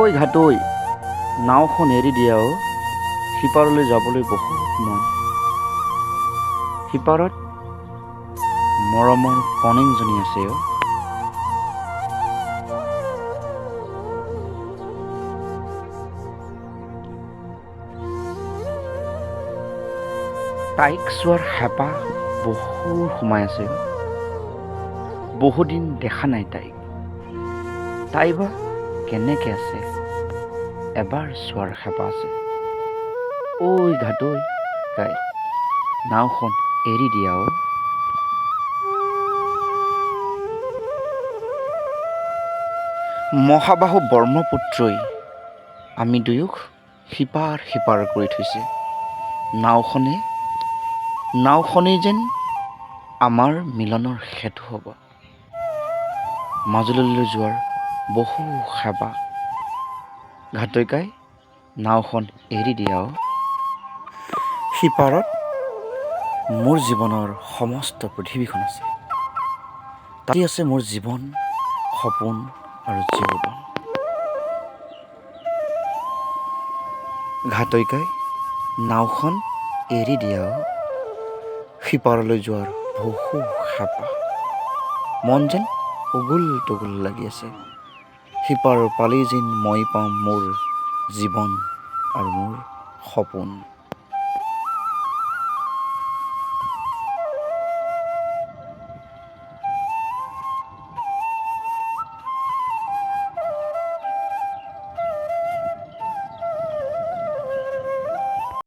ঐ ঘাটৈ, নাওখন এৰি দিয়া অ'। সিপাৰলৈ যাবলৈ বহুত মন। সিপাৰত মৰমৰ কণিংজনী আছে অ'। তাইক চোৱাৰ হেঁপাহ বহু সোমাই আছে অ'। বহুদিন দেখা নাই তাইক। তাই বা কেনেকে আছে এবাৰ চোৱাৰ হেঁপাহ আছে। ঐ ঘাটৈ গাই, নাওখন এৰি দিয়া অ'। মহাবাহু ব্ৰহ্মপুত্ৰই আমি দুয়োক সিপাৰ কৰি থৈছে। নাওখনেই যেন আমাৰ মিলনৰ সেতু হ'ব। মাজুলীলৈ যোৱাৰ বহু হেঁপাহ। ঘাটৈকাই, নাওখন এৰি দিয়া অ'। সিপাৰত মোৰ জীৱনৰ সমস্ত পৃথিৱীখন আছে। তাতে আছে মোৰ জীৱন, সপোন আৰু যৌৱন। ঘাটৈকাই, নাওখন এৰি দিয়া অ'। সিপাৰলৈ যোৱাৰ বহু হেঁপাহ। মন যেন উগুল তুগুল লাগি আছে। সিপাৰ পালেই যেন মই পাম মোৰ জীৱন আৰু মোৰ সপোন।